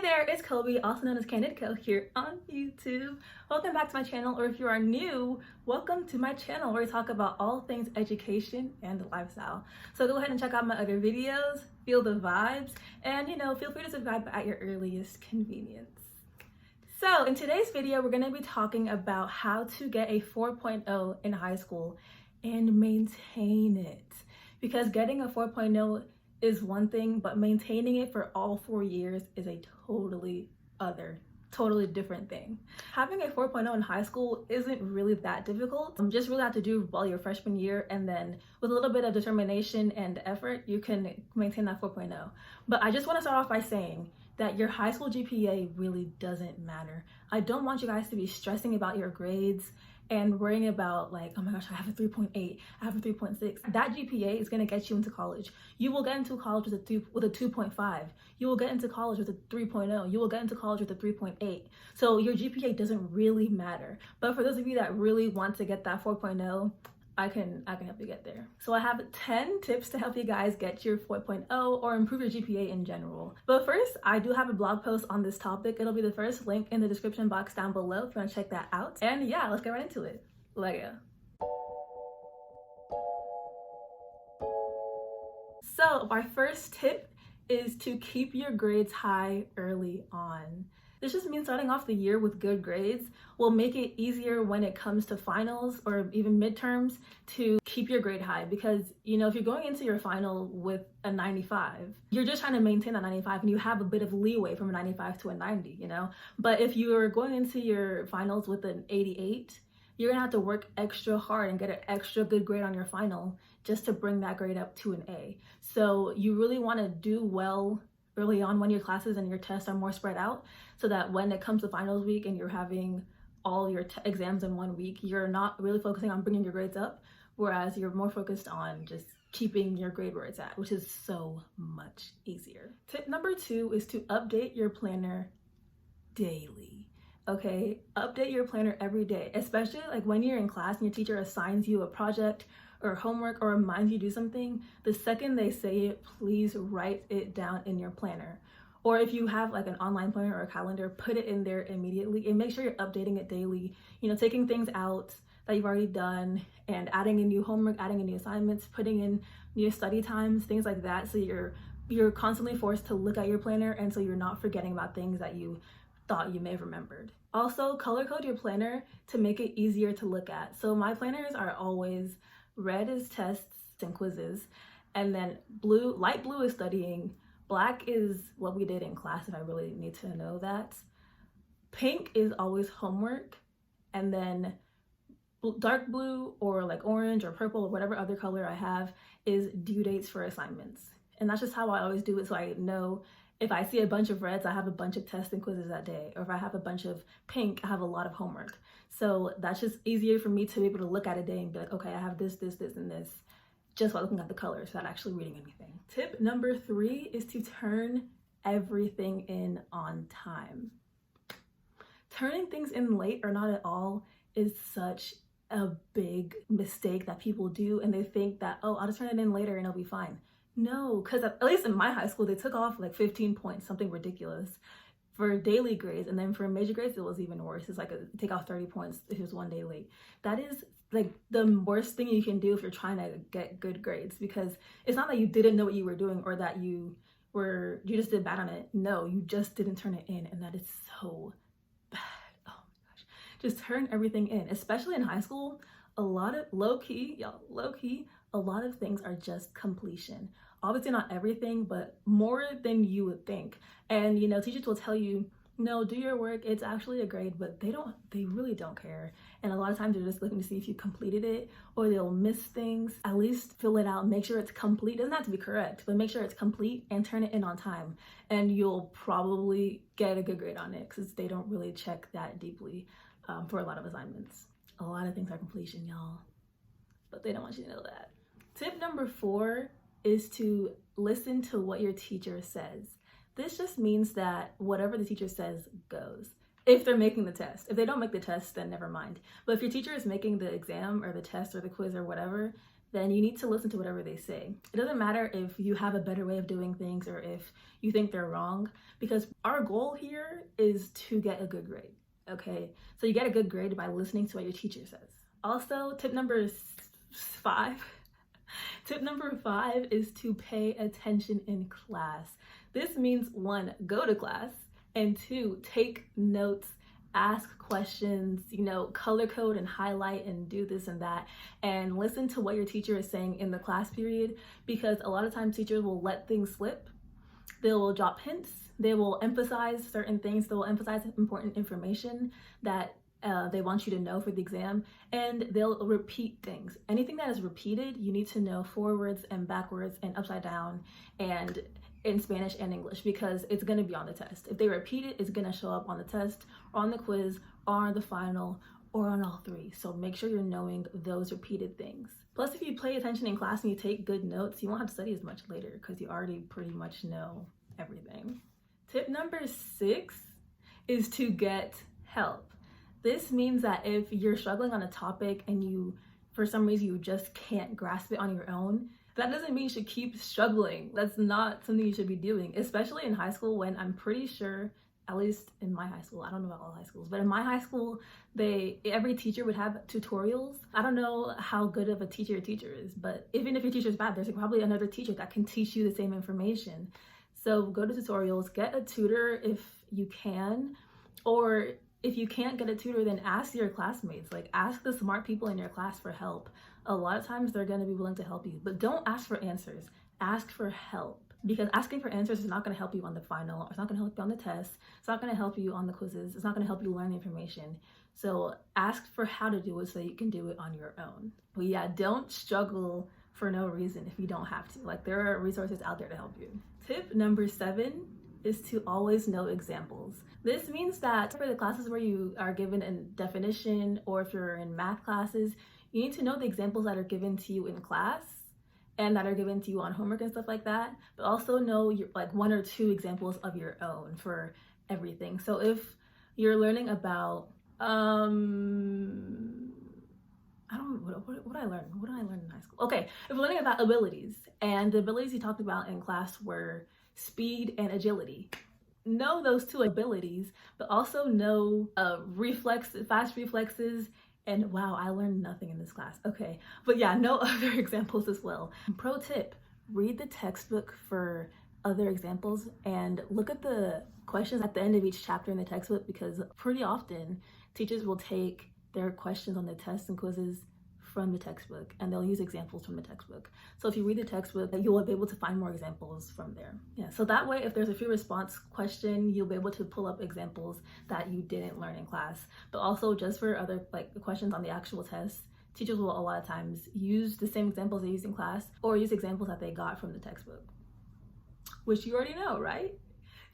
Hey there, it's Kobe, also known as Candid Co, here on YouTube. Welcome back to my channel, or if you are new, welcome to my channel where we talk about all things education and lifestyle. So go ahead and check out my other videos, feel the vibes, and feel free to subscribe at your earliest convenience. So in today's video, we're going to be talking about how to get a 4.0 in high school and maintain it. Because getting a 4.0 is one thing, but maintaining it for all 4 years is a totally different thing. Having a 4.0 in high school isn't really that difficult. You just really have to do well your freshman year, and then with a little bit of determination and effort, you can maintain that 4.0. But I just want to start off by saying that your high school GPA really doesn't matter. I don't want you guys to be stressing about your grades and worrying about like, oh my gosh, I have a 3.8, I have a 3.6. That GPA is gonna get you into college. You will get into college with a 2.5. You will get into college with a 3.0. You will get into college with a 3.8. So your GPA doesn't really matter. But for those of you that really want to get that 4.0, I can help you get there. So I have 10 tips to help you guys get your 4.0 or improve your GPA in general. But first, I do have a blog post on this topic. It'll be the first link in the description box down below if you want to check that out. And yeah, let's get right into it. Let's go. So our first tip is to keep your grades high early on. This just means starting off the year with good grades will make it easier when it comes to finals or even midterms to keep your grade high, because if you're going into your final with a 95, you're just trying to maintain that 95 and you have a bit of leeway from a 95 to a 90, But if you're going into your finals with an 88, you're gonna have to work extra hard and get an extra good grade on your final just to bring that grade up to an A. So you really wanna do well early on when your classes and your tests are more spread out, so that when it comes to finals week and you're having all your exams in 1 week, you're not really focusing on bringing your grades up, whereas you're more focused on just keeping your grade where it's at, which is so much easier. Tip number 2 is to update your planner daily. Okay, update your planner every day, especially like when you're in class and your teacher assigns you a project or homework or reminds you to do something. The second they say it, please write it down in your planner. Or if you have like an online planner or a calendar, put it in there immediately and make sure you're updating it daily. Taking things out that you've already done and adding in new homework, adding in new assignments, putting in new study times, things like that. So you're constantly forced to look at your planner, and so you're not forgetting about things that you thought you may have remembered. Also, color code your planner to make it easier to look at. So my planners are always red is tests and quizzes, and then light blue is studying, black is what we did in class if I really need to know that, pink is always homework, and then dark blue or like orange or purple or whatever other color I have is due dates for assignments. And that's just how I always do it, so I know if I see a bunch of reds, I have a bunch of tests and quizzes that day. Or if I have a bunch of pink, I have a lot of homework. So that's just easier for me to be able to look at a day and be like, okay, I have this, this, this, and this, just by looking at the colors without actually reading anything. Tip number 3 is to turn everything in on time. Turning things in late or not at all is such a big mistake that people do, and they think that, oh, I'll just turn it in later and it'll be fine. No, because at least in my high school, they took off like 15 points, something ridiculous, for daily grades. And then for major grades, it was even worse. It's like take off 30 points if it was 1 day late. That is like the worst thing you can do if you're trying to get good grades, because it's not that you didn't know what you were doing or that you just did bad on it. No, you just didn't turn it in, and that is so bad. Oh my gosh. Just turn everything in, especially in high school. A lot of low-key, a lot of things are just completion. Obviously not everything, but more than you would think. And teachers will tell you, no, do your work, it's actually a grade, but they really don't care. And a lot of times they're just looking to see if you completed it, or they'll miss things. At least fill it out, make sure it's complete. It doesn't have to be correct, but make sure it's complete and turn it in on time. And you'll probably get a good grade on it, because they don't really check that deeply for a lot of assignments. A lot of things are completion, y'all, but they don't want you to know that. Tip number 4 is to listen to what your teacher says. This just means that whatever the teacher says goes. If they're making the test. If they don't make the test, then never mind. But if your teacher is making the exam or the test or the quiz or whatever, then you need to listen to whatever they say. It doesn't matter if you have a better way of doing things or if you think they're wrong, because our goal here is to get a good grade, okay? So you get a good grade by listening to what your teacher says. Also, tip number 5. Tip number 5 is to pay attention in class. This means 1, go to class, and 2, take notes, ask questions, color code and highlight and do this and that, and listen to what your teacher is saying in the class period, because a lot of times teachers will let things slip. They will drop hints, they will emphasize certain things, they will emphasize important information that they want you to know for the exam, and they'll repeat things. Anything that is repeated, you need to know forwards and backwards and upside down and in Spanish and English, because it's going to be on the test. If they repeat it, it's going to show up on the test or on the quiz or on the final or on all 3. So make sure you're knowing those repeated things. Plus, if you pay attention in class and you take good notes, you won't have to study as much later because you already pretty much know everything. Tip number 6 is to get help. This means that if you're struggling on a topic and for some reason you just can't grasp it on your own, that doesn't mean you should keep struggling. That's not something you should be doing, especially in high school, when I'm pretty sure, at least in my high school, I don't know about all high schools, but in my high school, every teacher would have tutorials. I don't know how good of a teacher your teacher is, but even if your teacher is bad, there's probably another teacher that can teach you the same information. So go to tutorials, get a tutor if you can, or if you can't get a tutor, then ask your classmates, ask the smart people in your class for help. A lot of times they're going to be willing to help you, but don't ask for answers, ask for help, because asking for answers is not going to help you on the final, or it's not going to help you on the test, it's not going to help you on the quizzes, it's not going to help you learn the information. So ask for how to do it so you can do it on your own. But yeah, don't struggle for no reason if you don't have to. There are resources out there to help you. Tip number 7 is to always know examples. This means that for the classes where you are given a definition, or if you're in math classes, you need to know the examples that are given to you in class and that are given to you on homework and stuff like that, but also know your 1 or 2 examples of your own for everything. So if you're learning about, what did I learn? What did I learn in high school? Okay, if you're learning about abilities, and the abilities you talked about in class were speed and agility, know those 2 abilities, but also know fast reflexes, and wow, I learned nothing in this class. Okay, but yeah, know other examples as well. Pro tip, read the textbook for other examples and look at the questions at the end of each chapter in the textbook, because pretty often teachers will take their questions on the tests and quizzes from the textbook, and they'll use examples from the textbook. So if you read the textbook, you'll be able to find more examples from there. Yeah, so that way, if there's a free response question, you'll be able to pull up examples that you didn't learn in class. But also, just for other questions on the actual test, teachers will a lot of times use the same examples they use in class, or use examples that they got from the textbook, which you already know, right?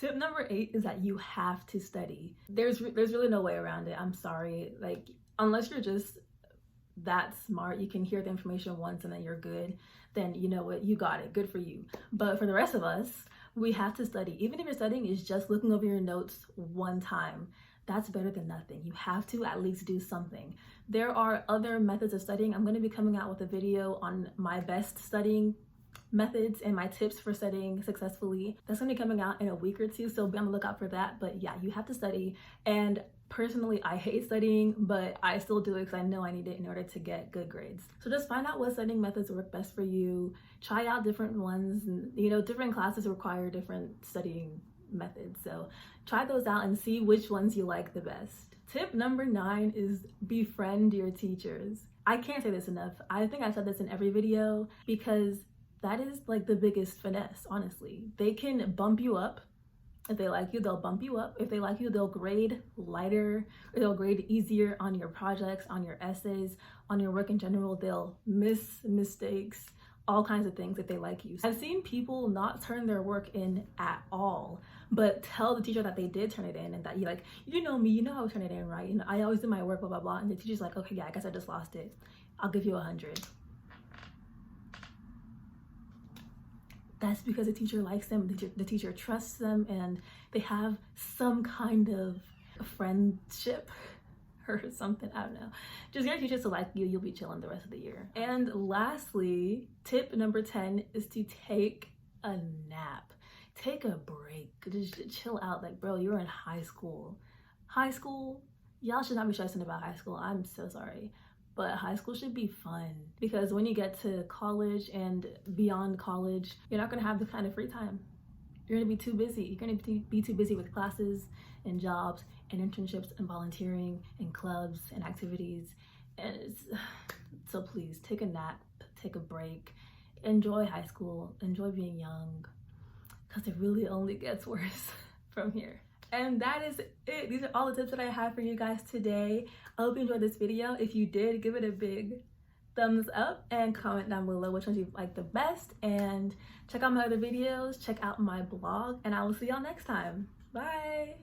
Tip number 8 is that you have to study. There's really no way around it. I'm sorry. Unless you're just that smart, you can hear the information once and then you're good, then you know what, you got it, good for you. But for the rest of us, we have to study. Even if your studying is just looking over your notes one time, that's better than nothing. You have to at least do something. There are other methods of studying. I'm going to be coming out with a video on my best studying methods and my tips for studying successfully. That's going to be coming out in a week or 2, so be on the lookout for that. But yeah, you have to study, and personally, I hate studying, but I still do it because I know I need it in order to get good grades. So just find out what studying methods work best for you. Try out different ones, and different classes require different studying methods. So try those out and see which ones you like the best. Tip number 9 is befriend your teachers. I can't say this enough. I think I've said this in every video, because that is the biggest finesse, honestly. They can bump you up. If they like you, they'll bump you up. If they like you, they'll grade lighter, or they'll grade easier on your projects, on your essays, on your work in general. They'll miss mistakes, all kinds of things if they like you. I've seen people not turn their work in at all, but tell the teacher that they did turn it in, and that you know me, you know how to turn it in, right? And I always do my work, blah, blah, blah. And the teacher's like, okay, yeah, I guess I just lost it. I'll give you 100. That's because the teacher likes them, the teacher trusts them, and they have some kind of friendship or something. I don't know. Just get your teachers to like you. You'll be chilling the rest of the year. And lastly, tip number 10 is to take a nap. Take a break. Just chill out. Like, bro, you're in high school. High school, y'all should not be stressing about high school. I'm so sorry. But high school should be fun, because when you get to college and beyond college, you're not gonna have the kind of free time. You're gonna be too busy. You're gonna be too busy with classes and jobs and internships and volunteering and clubs and activities. And so please take a nap, take a break, enjoy high school, enjoy being young, because it really only gets worse from here. And that is it. These are all the tips that I have for you guys today. I hope you enjoyed this video. If you did, give it a big thumbs up and comment down below which ones you like the best. And check out my other videos, check out my blog, and I will see y'all next time. Bye.